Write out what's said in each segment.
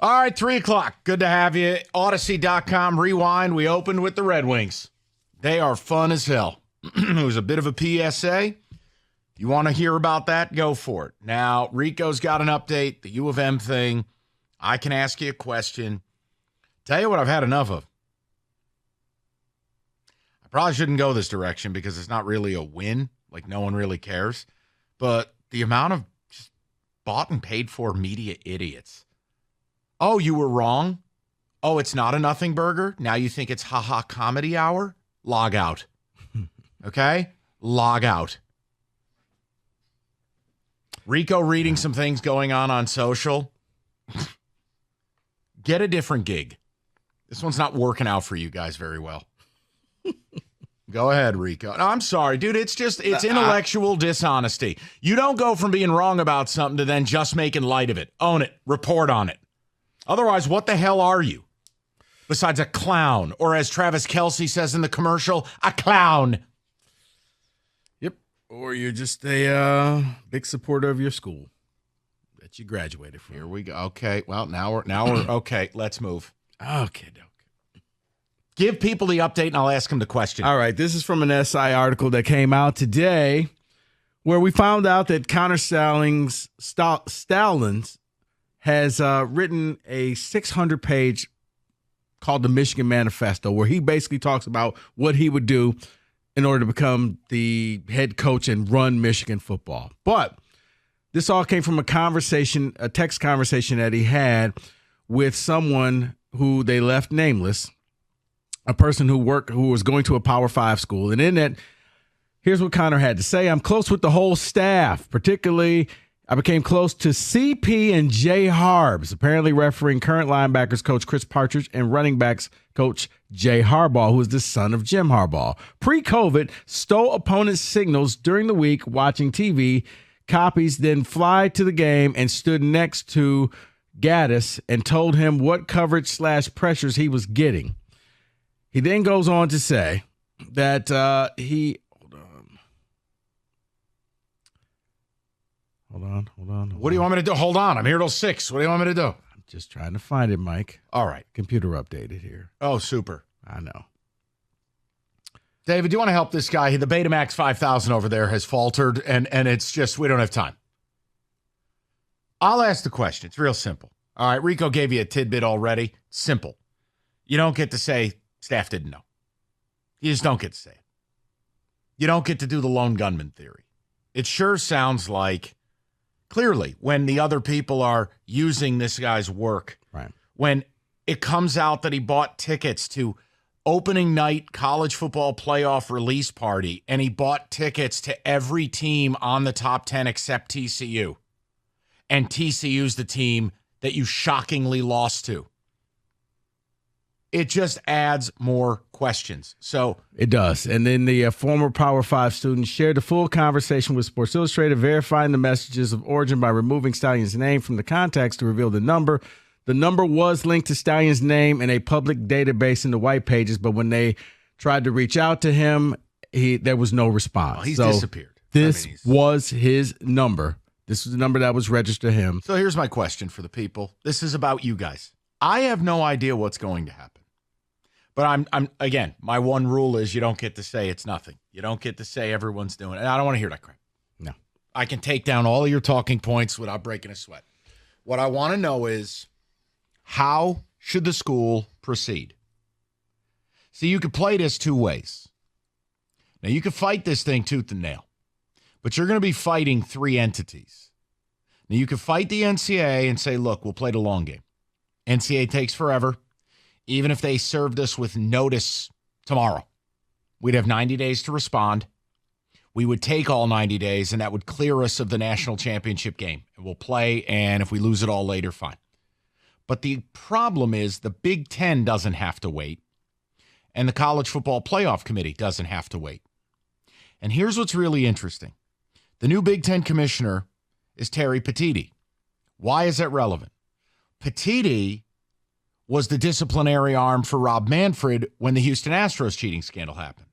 All right, 3 o'clock. Good to have you. Odyssey.com rewind. We opened with the Red Wings. They are fun as hell. It was a bit of a PSA. You want to hear about that? Go for it. Now, Rico's got an update, the U of M thing. I can ask you a question. Tell you what I've had enough of. I probably shouldn't go this direction because it's not really a win. Like, no one really cares. But the amount of just bought and paid for media idiots. Oh, you were wrong? Oh, it's not a nothing burger? Now you think it's haha comedy hour? Log out. Okay? Log out. Rico reading some things going on social. Get a different gig. This one's not working out for you guys very well. Go ahead, Rico. No, I'm sorry, dude. It's intellectual dishonesty. You don't go from being wrong about something to then just making light of it. Own it. Report on it. Otherwise, what the hell are you? Besides a clown, or as Travis Kelce says in the commercial, a clown. Yep. Or you're just a big supporter of your school that you graduated from. Here we go. Okay. Well, now we're okay. Let's move. Okay. Give people the update, and I'll ask them the question. All right. This is from an SI article that came out today, where we found out that Connor Stallings has written a 600-page called the Michigan Manifesto, where he basically talks about what he would do in order to become the head coach and run Michigan football. But this all came from a text conversation that he had with someone who they left nameless, a person who was going to a Power 5 school. And in it, here's what Connor had to say. I'm close with the whole staff, particularly I became close to CP and Jay Harbs, apparently refereeing current linebackers coach Chris Partridge and running backs coach Jay Harbaugh, who is the son of Jim Harbaugh. Pre-COVID, stole opponents' signals during the week watching TV, copies, then fly to the game and stood next to Gaddis and told him what coverage/pressures he was getting. He then goes on to say that Hold on. What do you want me to do? Hold on. I'm here till 6. What do you want me to do? I'm just trying to find it, Mike. All right. Computer updated here. Oh, super. I know. David, do you want to help this guy? The Betamax 5000 over there has faltered, and it's just, we don't have time. I'll ask the question. It's real simple. All right, Rico gave you a tidbit already. Simple. You don't get to say staff didn't know. You just don't get to say it. You don't get to do the lone gunman theory. It sure sounds like, clearly, when the other people are using this guy's work, right? When it comes out that he bought tickets to opening night college football playoff release party, and he bought tickets to every team on the top 10 except TCU. And TCU's the team that you shockingly lost to. It just adds more questions. So it does. And then the former Power 5 student shared the full conversation with Sports Illustrated, verifying the messages of origin by removing Stallion's name from the context to reveal the number. The number was linked to Stallion's name in a public database in the white pages, but when they tried to reach out to him, there was no response. Well, he's disappeared. This was his number. This was the number that was registered to him. So here's my question for the people. This is about you guys. I have no idea what's going to happen. But I'm again, my one rule is you don't get to say it's nothing. You don't get to say everyone's doing it. And I don't want to hear that crap. No. I can take down all of your talking points without breaking a sweat. What I want to know is, how should the school proceed? See, you could play this two ways. Now, you could fight this thing tooth and nail, but you're going to be fighting three entities. Now, you could fight the NCAA and say, look, we'll play the long game. NCAA takes forever. Even if they served us with notice tomorrow, we'd have 90 days to respond. We would take all 90 days, and that would clear us of the national championship game. And we'll play, and if we lose it all later, fine. But the problem is the Big Ten doesn't have to wait, and the College Football Playoff Committee doesn't have to wait. And here's what's really interesting. The new Big Ten commissioner is Terry Petitti. Why is that relevant? Petitti was the disciplinary arm for Rob Manfred when the Houston Astros cheating scandal happened.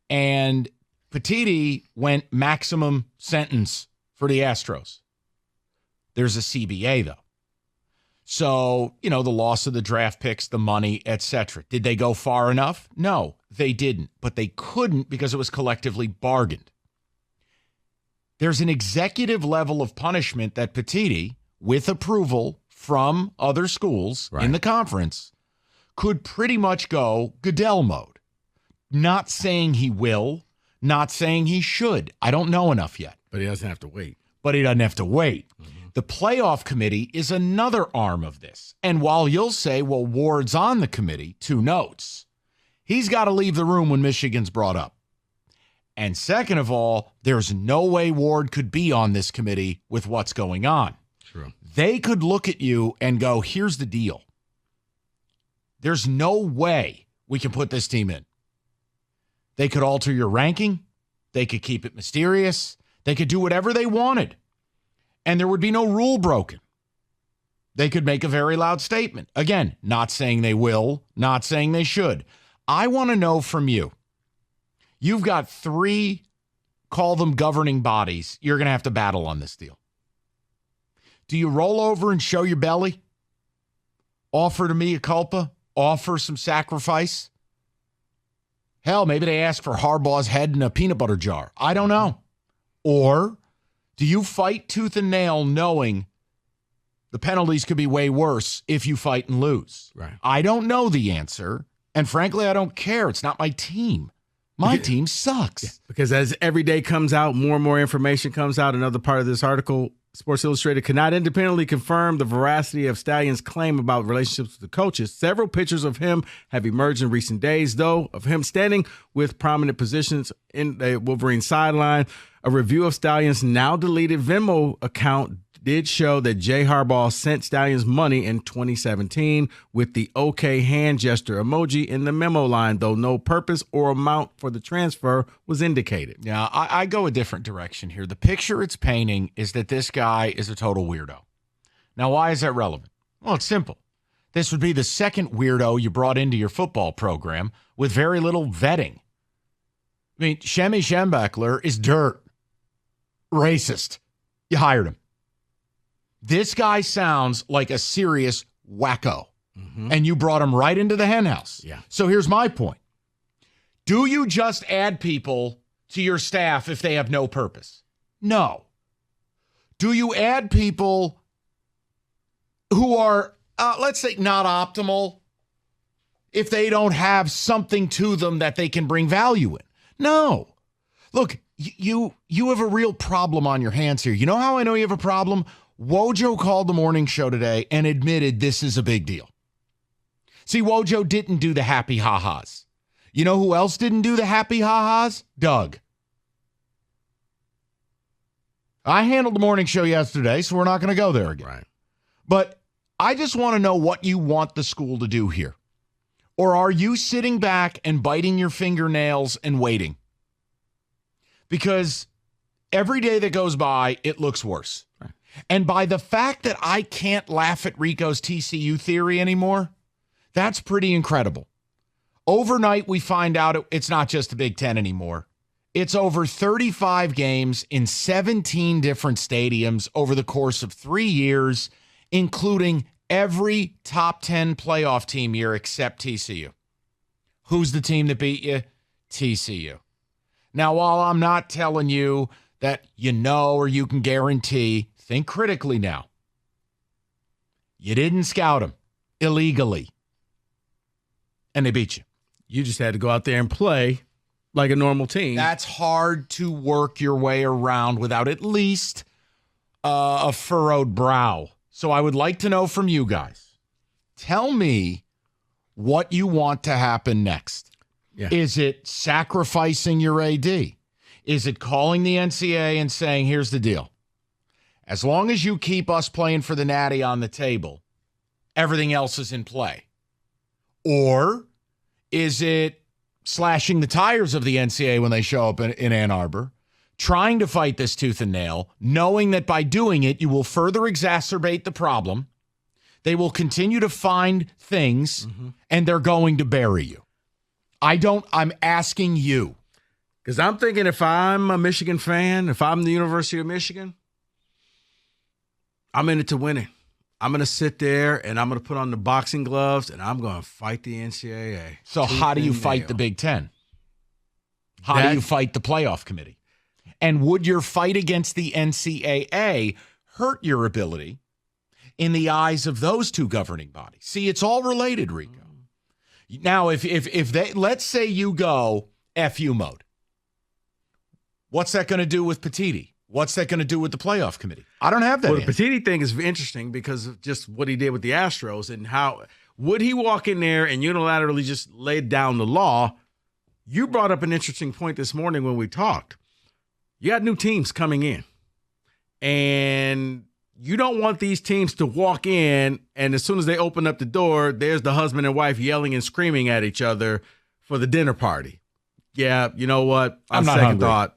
And Petitti went maximum sentence for the Astros. There's a CBA, though. So, the loss of the draft picks, the money, etc. Did they go far enough? No, they didn't. But they couldn't because it was collectively bargained. There's an executive level of punishment that Petitti, with approval from other schools in the conference, could pretty much go Goodell mode. Not saying he will, not saying he should. I don't know enough yet. But he doesn't have to wait. Mm-hmm. The playoff committee is another arm of this. And while you'll say, well, Ward's on the committee, 2 notes, he's got to leave the room when Michigan's brought up. And second of all, there's no way Ward could be on this committee with what's going on. True. They could look at you and go, here's the deal. There's no way we can put this team in. They could alter your ranking. They could keep it mysterious. They could do whatever they wanted. And there would be no rule broken. They could make a very loud statement. Again, not saying they will, not saying they should. I want to know from you. You've got 3, call them governing bodies, you're going to have to battle on this deal. Do you roll over and show your belly? Offer to mea culpa? Offer some sacrifice? Hell, maybe they ask for Harbaugh's head in a peanut butter jar. I don't know. Or do you fight tooth and nail knowing the penalties could be way worse if you fight and lose? Right. I don't know the answer. And frankly, I don't care. It's not my team. My team sucks. Yeah, because as every day comes out, more and more information comes out. Another part of this article, Sports Illustrated cannot independently confirm the veracity of Stallion's claim about relationships with the coaches. Several pictures of him have emerged in recent days, though, of him standing with prominent positions in the Wolverine sideline. A review of Stallion's now deleted Venmo account did show that Jay Harbaugh sent Stallion's money in 2017 with the OK hand gesture emoji in the memo line, though no purpose or amount for the transfer was indicated. Yeah, I go a different direction here. The picture it's painting is that this guy is a total weirdo. Now, why is that relevant? Well, it's simple. This would be the second weirdo you brought into your football program with very little vetting. I mean, Shemi Schembechler is dirt. Racist. You hired him. This guy sounds like a serious wacko. Mm-hmm. And you brought him right into the henhouse. Yeah. So here's my point. Do you just add people to your staff if they have no purpose? No. Do you add people who are, let's say, not optimal if they don't have something to them that they can bring value in? No. Look, you have a real problem on your hands here. You know how I know you have a problem? Wojo called the morning show today and admitted this is a big deal. See, Wojo didn't do the happy ha-has. You know who else didn't do the happy ha-has? Doug. I handled the morning show yesterday, so we're not going to go there again. Right. But I just want to know what you want the school to do here. Or are you sitting back and biting your fingernails and waiting? Because every day that goes by, it looks worse. Right. And by the fact that I can't laugh at Rico's TCU theory anymore, that's pretty incredible. Overnight, we find out it's not just the Big Ten anymore. It's over 35 games in 17 different stadiums over the course of 3 years, including every top 10 playoff team year except TCU. Who's the team that beat you? TCU. Now, while I'm not telling you that you know or you can guarantee, think critically now. You didn't scout them illegally, and they beat you. You just had to go out there and play like a normal team. That's hard to work your way around without at least a furrowed brow. So I would like to know from you guys. Tell me what you want to happen next. Yeah. Is it sacrificing your AD? Is it calling the NCAA and saying, here's the deal. As long as you keep us playing for the Natty on the table, everything else is in play. Or is it slashing the tires of the NCAA when they show up in Ann Arbor, trying to fight this tooth and nail, knowing that by doing it, you will further exacerbate the problem. They will continue to find things, and they're going to bury you. I'm asking you. Because I'm thinking if I'm a Michigan fan, if I'm the University of Michigan, I'm in it to win it. I'm going to sit there and I'm going to put on the boxing gloves and I'm going to fight the NCAA. So how do you fight the Big Ten? How do you fight the playoff committee? And would your fight against the NCAA hurt your ability in the eyes of those two governing bodies? See, it's all related, Rico. Now, if they, let's say you go FU mode, what's that going to do with Petiti? What's that going to do with the playoff committee? I don't have that. Well, the Petiti thing is interesting because of just what he did with the Astros and how would he walk in there and unilaterally just lay down the law? You brought up an interesting point this morning when we talked. You got new teams coming in, and you don't want these teams to walk in, and as soon as they open up the door, there's the husband and wife yelling and screaming at each other for the dinner party. Yeah, you know what? I'm not second hungry. thought,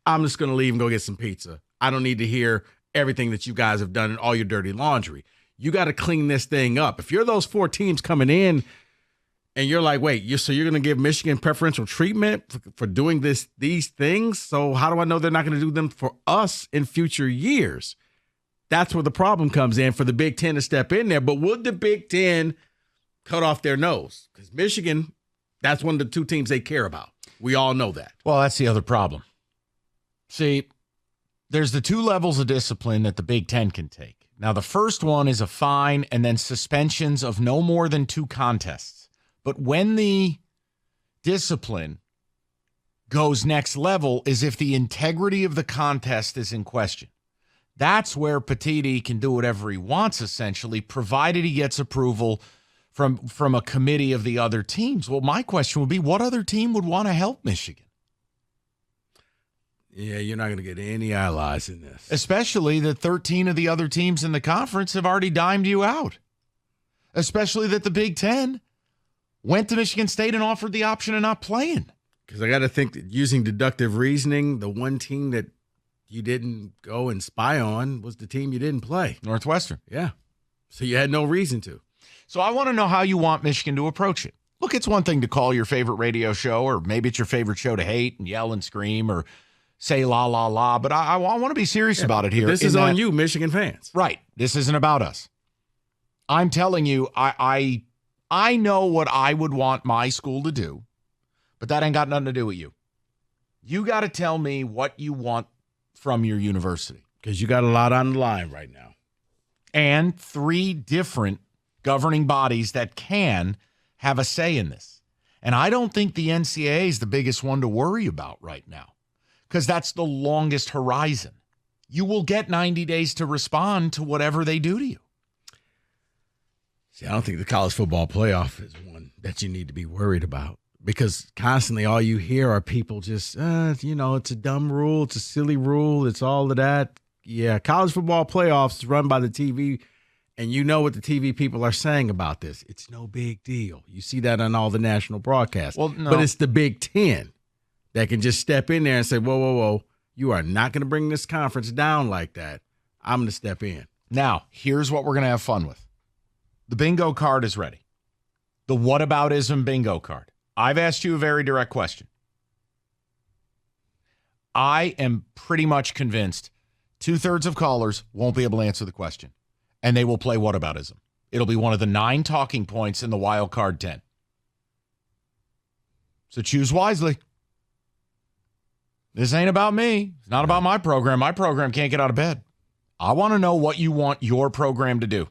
I'm just going to leave and go get some pizza. I don't need to hear everything that you guys have done and all your dirty laundry. You got to clean this thing up. If you're those four teams coming in and you're like, wait, so you're going to give Michigan preferential treatment for doing these things? So how do I know they're not going to do them for us in future years? That's where the problem comes in for the Big Ten to step in there. But would the Big Ten cut off their nose? Because Michigan, that's one of the two teams they care about. We all know that. Well, that's the other problem. See, there's the two levels of discipline that the Big Ten can take. Now, the first one is a fine and then suspensions of no more than 2 contests. But when the discipline goes next level is if the integrity of the contest is in question. That's where Petiti can do whatever he wants, essentially, provided he gets approval from a committee of the other teams. Well, my question would be, what other team would want to help Michigan? Yeah, you're not going to get any allies in this. Especially that 13 of the other teams in the conference have already dimed you out. Especially that the Big Ten went to Michigan State and offered the option of not playing. Because I got to think that using deductive reasoning, the one team that you didn't go and spy on was the team you didn't play. Northwestern. Yeah. So you had no reason to. So I want to know how you want Michigan to approach it. Look, it's one thing to call your favorite radio show, or maybe it's your favorite show to hate and yell and scream or say la, la, la. But I want to be serious about it here. This is on you, Michigan fans. Right. This isn't about us. I'm telling you, I know what I would want my school to do, but that ain't got nothing to do with you. You got to tell me what you want from your university. Because you got a lot on the line right now. And 3 different governing bodies that can have a say in this. And I don't think the NCAA is the biggest one to worry about right now, because that's the longest horizon. You will get 90 days to respond to whatever they do to you. See, I don't think the college football playoff is one that you need to be worried about, because constantly all you hear are people just, it's a dumb rule. It's a silly rule. It's all of that. Yeah, college football playoffs run by the TV, and you know what the TV people are saying about this. It's no big deal. You see that on all the national broadcasts. Well, no. But it's the Big Ten that can just step in there and say, whoa, whoa, whoa, you are not going to bring this conference down like that. I'm going to step in. Now, here's what we're going to have fun with. The bingo card is ready. The whataboutism bingo card. I've asked you a very direct question. I am pretty much convinced 2/3 of callers won't be able to answer the question, and they will play whataboutism. It'll be one of the 9 talking points in the wild card 10. So choose wisely. This ain't about me. It's not about my program. My program can't get out of bed. I want to know what you want your program to do.